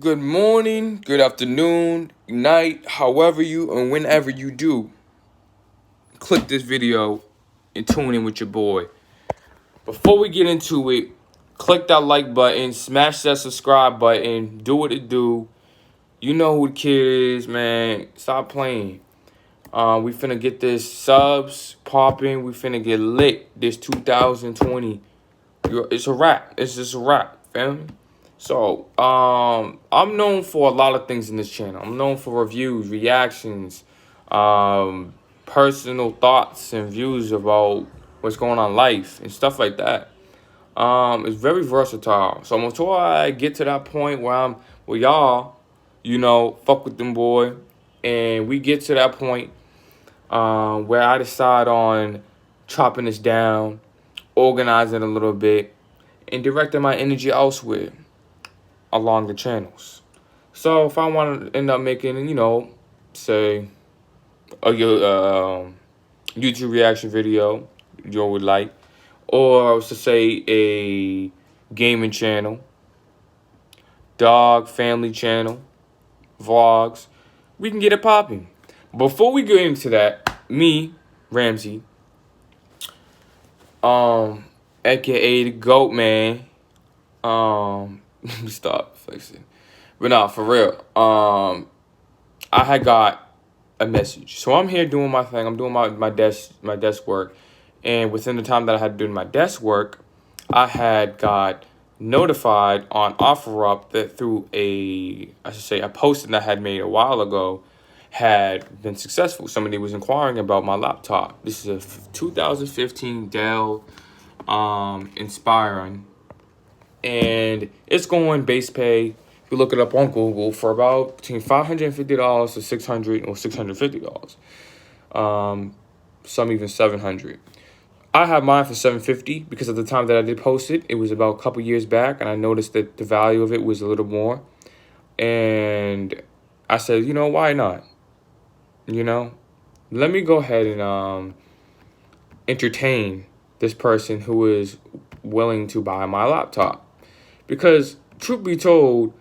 Good morning, good afternoon, night, however you and whenever you do. Click this video and tune in with your boy. Before we get into it, click that like button, smash that subscribe button, do what it do. You know who the kid is, man. Stop playing. We finna get this subs popping. We finna get lit this 2020. It's a wrap. It's just a wrap, family. So, I'm known for a lot of things in this channel. I'm known for reviews, reactions, um, personal thoughts and views about what's going on in life and stuff like that. It's very versatile. So until I get to that point where I'm with y'all, fuck with them boy, and we get to that point, where I decide on chopping this down, organizing a little bit, and directing my energy elsewhere along the channels. So if I want to end up making, say a YouTube reaction video you would like, or to say a gaming channel, dog family channel, vlogs, we can get it popping. Before we get into that, me, Ramsey, aka the GOAT man, stop flexing. But nah, for real. I had got a message. So I'm here doing my thing. I'm doing my desk work. And within the time that I had to do my desk work, I had got notified on OfferUp that through a posting that I had made a while ago had been successful. Somebody was inquiring about my laptop. This is a 2015 Dell Inspiron, and it's going base pay. If you look it up on Google, for about between $550 to $600 or $650. Some even $700. I have mine for $750 because at the time that I did post it, it was about a couple years back, and I noticed that the value of it was a little more. And I said, why not? Let me go ahead and entertain this person who is willing to buy my laptop. Because, truth be told,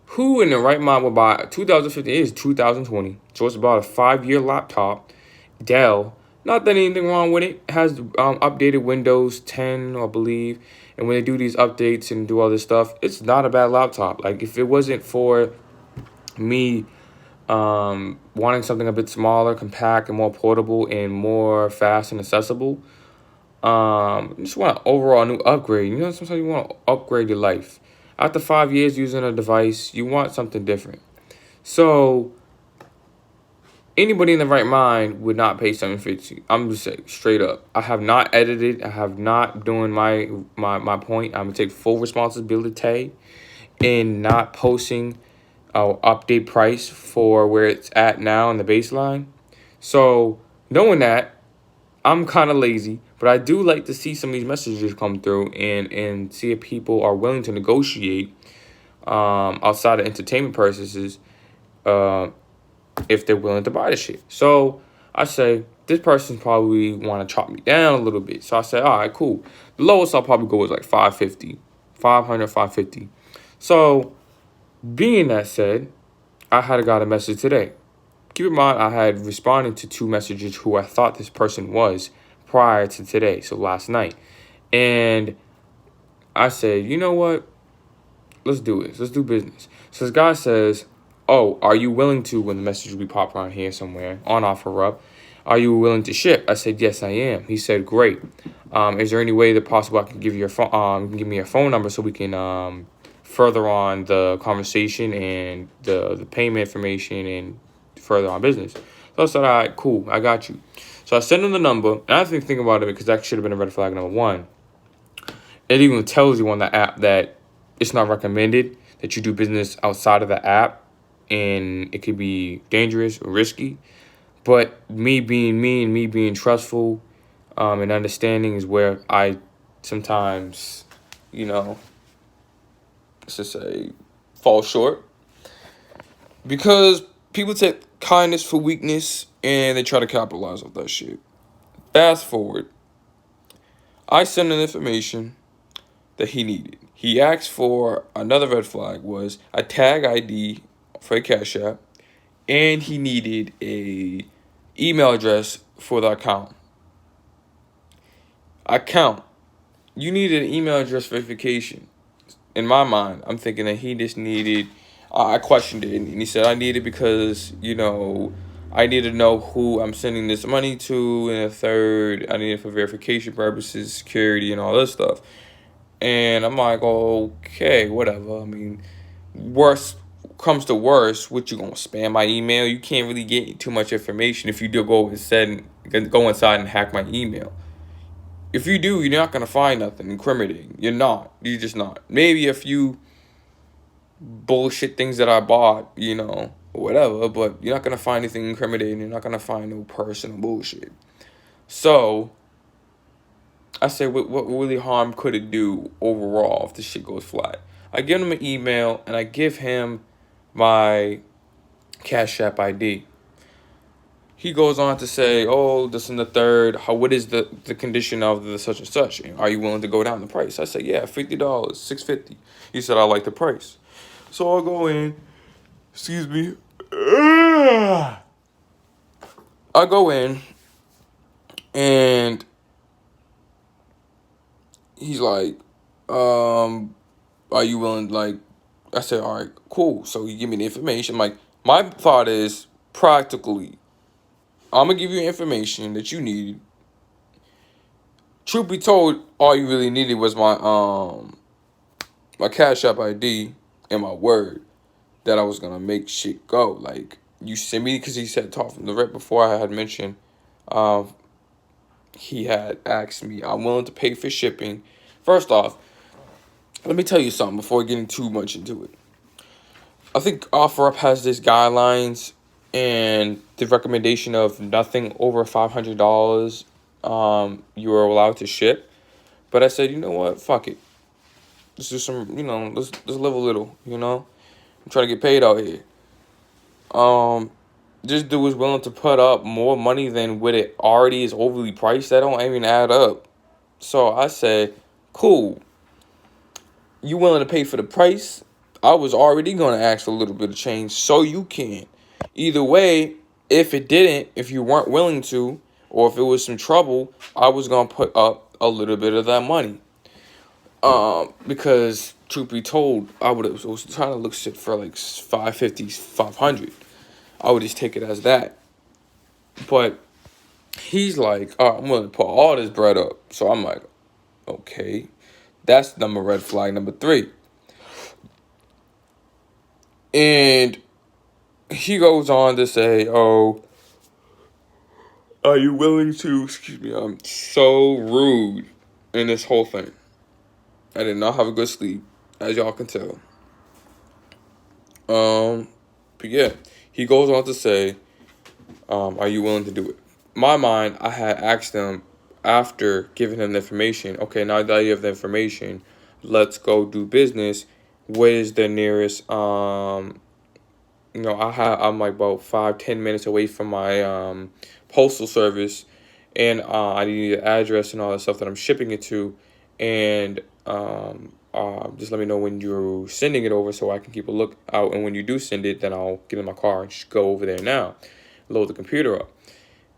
who in the right mind would buy 2015 is 2020. So it's about a 5-year laptop. Dell. Not that anything wrong with it. It has updated Windows 10, I believe. And when they do these updates and do all this stuff, it's not a bad laptop. Like, if it wasn't for me wanting something a bit smaller, compact, and more portable, and more fast and accessible, you just want an overall new upgrade. Sometimes you want to upgrade your life. After 5 years using a device, you want something different. So anybody in the right mind would not pay $750. I'm just saying straight up. I have not edited. I have not doing my point. I'm gonna take full responsibility in not posting update price for where it's at now in the baseline. So knowing that, I'm kind of lazy, but I do like to see some of these messages come through and see if people are willing to negotiate outside of entertainment purposes, if they're willing to buy the shit. So I say, this person probably want to chop me down a little bit. So I say, all right, cool. The lowest I'll probably go is like 550, 500, 550. So being that said, I had got a message today. Keep in mind, I had responded to 2 messages who I thought this person was prior to today, so last night. And I said, you know what? Let's do this. Let's do business. So this guy says, oh, are you willing to, when the message will be pop around here somewhere on OfferUp, are you willing to ship? I said, yes, I am. He said, great. Is there any way that possible I can give you your phone, give me your phone number so we can further on the conversation and the payment information and further on business? So I said, all right, cool, I got you. So I sent him the number, and I didn't think about it because that should have been a red flag number one. It even tells you on the app that it's not recommended that you do business outside of the app, and it could be dangerous or risky. But me being me and me being trustful and understanding is where I sometimes, let's just say, fall short. Because people take kindness for weakness and they try to capitalize off that shit. Fast forward. I send an information. that he needed. He asked for another red flag was a tag ID for a Cash App, and he needed a email address for the account. You needed an email address verification. In my mind, I'm thinking that he just needed. I questioned it, and he said I need it because I need to know who I'm sending this money to, and a third, I need it for verification purposes, security, and all this stuff. And I'm like, okay, whatever. I mean, worst comes to worst, what you gonna spam my email? You can't really get too much information if you do go inside and hack my email. If you do, you're not gonna find nothing incriminating. You're not. You're just not. Maybe a few bullshit things that I bought, whatever. But you're not gonna find anything incriminating. You're not gonna find no personal bullshit. So I say, what really harm could it do overall if this shit goes flat? I give him an email and I give him my Cash App ID. He goes on to say, oh, this and the third. What is the condition of the such and such? Are you willing to go down the price? I said, yeah, $50, $6.50. He said, I like the price. So I'll go in. Excuse me. I go in and he's like, are you willing, I said, all right, cool. So you give me the information. Like, my thought is practically, I'm going to give you information that you need. Truth be told, all you really needed was my Cash App ID and my word that I was going to make shit go. Like, you send me, because he said, talk from the rep before I had mentioned, he had asked me, I'm willing to pay for shipping. First off, let me tell you something before getting too much into it. I think OfferUp has this guidelines and the recommendation of nothing over $500 you are allowed to ship. But I said, you know what? Fuck it. Let's do some, let's live a little, I'm trying to get paid out here. This dude was willing to put up more money than what it already is overly priced. That don't even add up. So I said, cool. You willing to pay for the price? I was already going to ask for a little bit of change so you can. Either way, if you weren't willing to, or if it was some trouble, I was going to put up a little bit of that money. Because truth be told, I was trying to look shit for like 550, 500. I would just take it as that. But he's like, I'm willing to put all this bread up. So I'm like, okay. That's red flag number 3. And he goes on to say, oh, are you willing to, excuse me, I'm so rude in this whole thing. I did not have a good sleep, as y'all can tell. But yeah, he goes on to say, are you willing to do it? My mind, I had asked him after giving him the information, okay, now that you have the information, let's go do business. What is the nearest, I'm like about 5-10 minutes away from my postal service, and I need the address and all that stuff that I'm shipping it to, and just let me know when you're sending it over so I can keep a look out, and when you do send it, then I'll get in my car and just go over there now, load the computer up.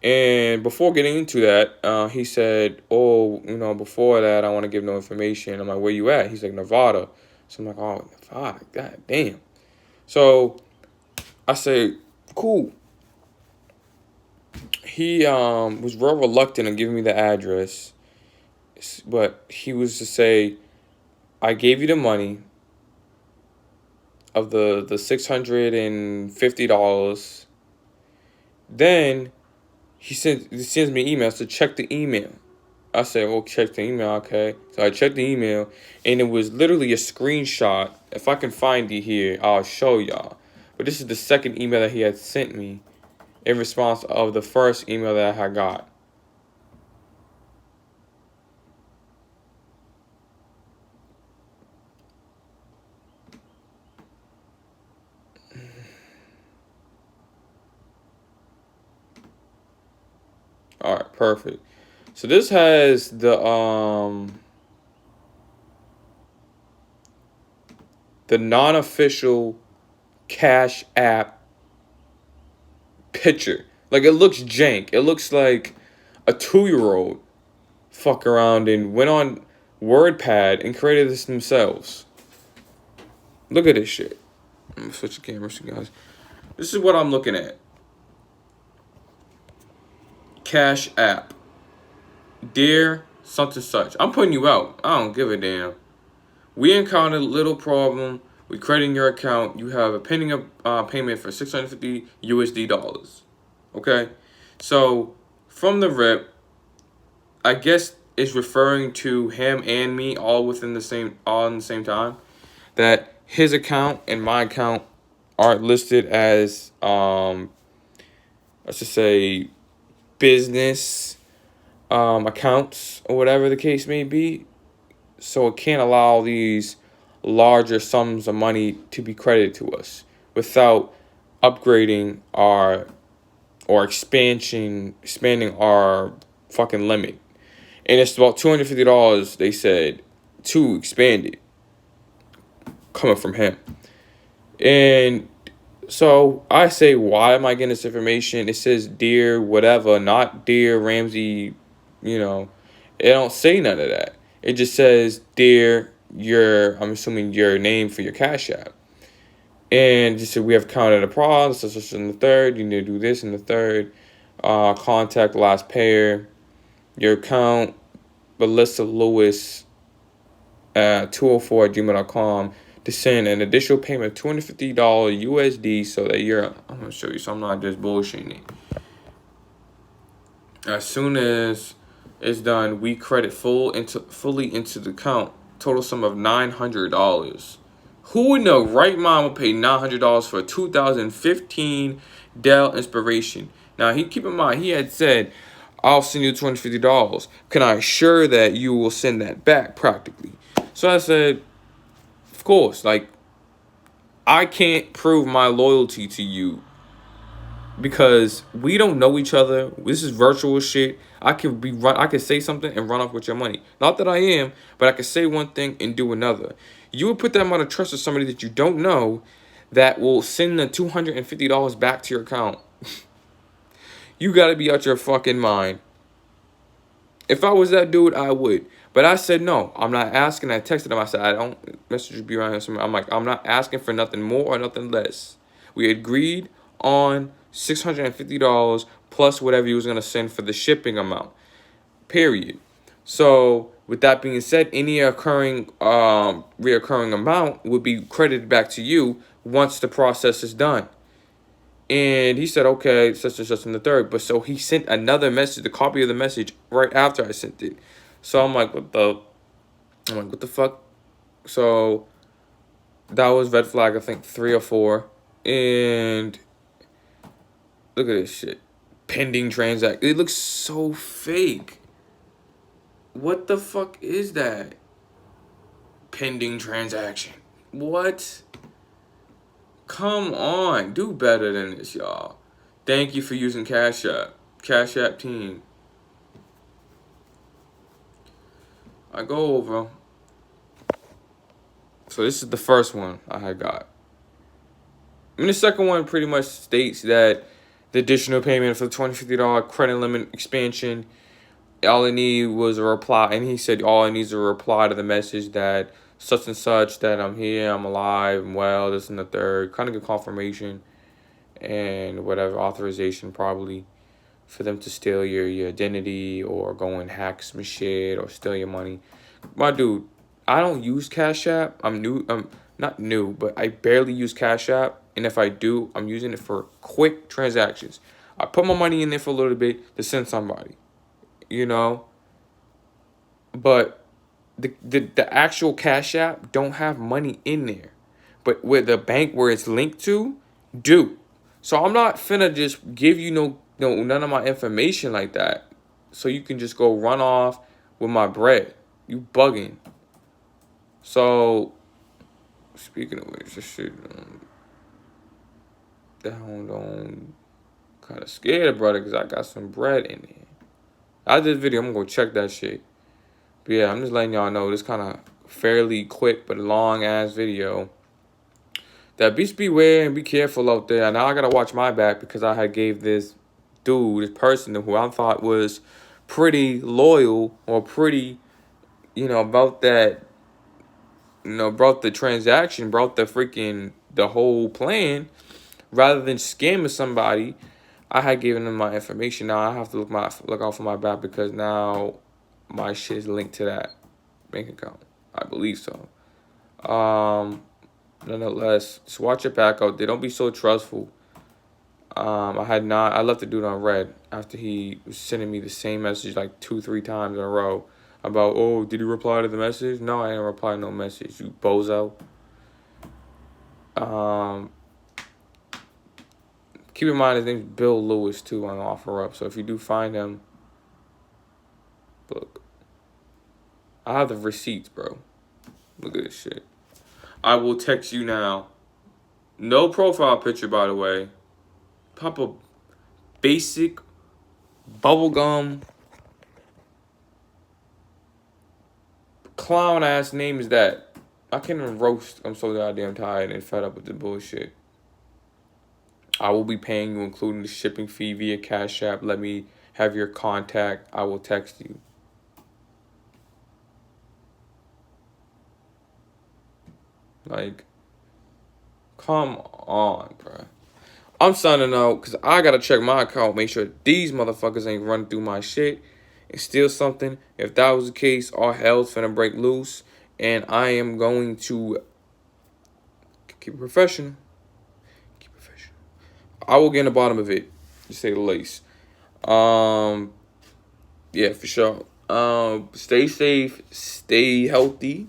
And before getting into that, he said, oh, before that, I want to give no information. I'm like, where you at? He's like, Nevada. So I'm like, oh, Nevada, god damn. So I say, cool. He was real reluctant in giving me the address, but he was to say, I gave you the money of the $650. Then he sends me emails to check the email. I said, well, check the email, okay. So I checked the email, and it was literally a screenshot. If I can find it here, I'll show y'all. But this is the second email that he had sent me in response of the first email that I had got. All right, perfect. So this has the the non-official Cash App picture. Like, it looks jank. It looks like a 2-year-old fuck around and went on WordPad and created this themselves. Look at this shit. I'm gonna switch the camera so you guys. This is what I'm looking at. Cash App. Dear such and such. I'm putting you out. I don't give a damn. We encountered a little problem with crediting your account. You have a pending payment for $650 USD. Okay? So, from the rip, I guess it's referring to him and me all in the same time. That his account and my account are listed as let's just say business accounts or whatever the case may be. So it can't allow these larger sums of money to be credited to us without upgrading our or expanding our fucking limit. And it's about $250, they said, to expand it, coming from him. And so I say, why am I getting this information? It says dear whatever, not dear Ramsey, you know. It don't say none of that. It just says dear I'm assuming your name for your Cash App. And just said we have counted a problem, such in the third, you need to do this in the third. Contact last payer, your account, Melissa Lewis at 204@gmail.com to send an additional payment of $250 USD so that I'm going to show you so I'm not just bullshitting it. As soon as it's done, we credit fully into the account. Total sum of $900. Who in the right mind would pay $900 for a 2015 Dell Inspiration? Now, keep in mind, he had said, I'll send you $250. Can I assure that you will send that back practically? So I said, of course. Like, I can't prove my loyalty to you because we don't know each other. This is virtual shit. I can say something and run off with your money. Not that I am, but I can say one thing and do another. You would put that amount of trust to somebody that you don't know that will send the $250 back to your account. You gotta be out your fucking mind. If I was that dude, I would. But I said no. I'm not asking. I texted him. I said I don't message be around here. I'm like, I'm not asking for nothing more or nothing less. We agreed on $650 plus whatever he was gonna send for the shipping amount. Period. So with that being said, any reoccurring amount would be credited back to you once the process is done. And he said, okay, such and such in the third. But so he sent another message, the copy of the message, right after I sent it. So I'm like, what the fuck? So that was red flag, I think 3 or 4. And look at this shit. Pending transaction. It looks so fake. What the fuck is that? Pending transaction. What? Come on, do better than this, y'all. Thank you for using Cash App. Cash App team. I go over. So this is the first one I had got. And the second one pretty much states that the additional payment for the $250 credit limit expansion, all I need was a reply. And he said all I need is a reply to the message that such and such, that I'm here, I'm alive, I'm well, this and the third. Kind of get confirmation and whatever, authorization probably for them to steal your identity or go and hack some shit or steal your money. My dude, I don't use Cash App. I'm not new, but I barely use Cash App. And if I do, I'm using it for quick transactions. I put my money in there for a little bit to send somebody, you know. But the actual Cash App don't have money in there. But with the bank where it's linked to, do. So I'm not finna just give you none of my information like that. So you can just go run off with my bread. You bugging. So, speaking of which, this shit, down, kind of scared, brother, because I got some bread in there. After this video, I'm going to go check that shit. But yeah, I'm just letting y'all know this kind of fairly quick but long-ass video. that beast beware and be careful out there. Now I gotta watch my back because I had gave this dude, this person who I thought was pretty loyal or pretty, about that, about the transaction, about the whole plan, rather than scamming somebody. I had given them my information. Now I have to look out for my back because now my shit is linked to that bank account. I believe so. Nonetheless, just watch your back out there. Don't be so trustful. I left the dude on red after he was sending me the same message like 2, 3 times in a row about, oh, did you reply to the message? No, I didn't reply to no message, you bozo. Keep in mind his name's Bill Lewis too on OfferUp. So if you do find him, look, I have the receipts, bro. Look at this shit. I will text you now. No profile picture, by the way. Pop a basic bubblegum clown ass name is that. I can't even roast. I'm so goddamn tired and fed up with the bullshit. I will be paying you, including the shipping fee via Cash App. Let me have your contact. I will text you. Like, come on, bro. I'm signing out because I got to check my account, make sure these motherfuckers ain't running through my shit and steal something. If that was the case, all hell's finna break loose. And I am going to keep it professional. I will get in the bottom of it, to say the least. Yeah, for sure. Stay safe, stay healthy,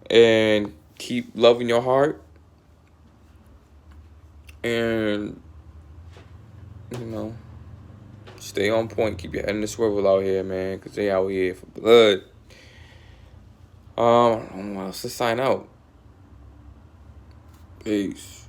and keep loving your heart. And, stay on point. Keep your head in the swivel out here, man, because they out here for blood. I don't know what else to sign out. Peace.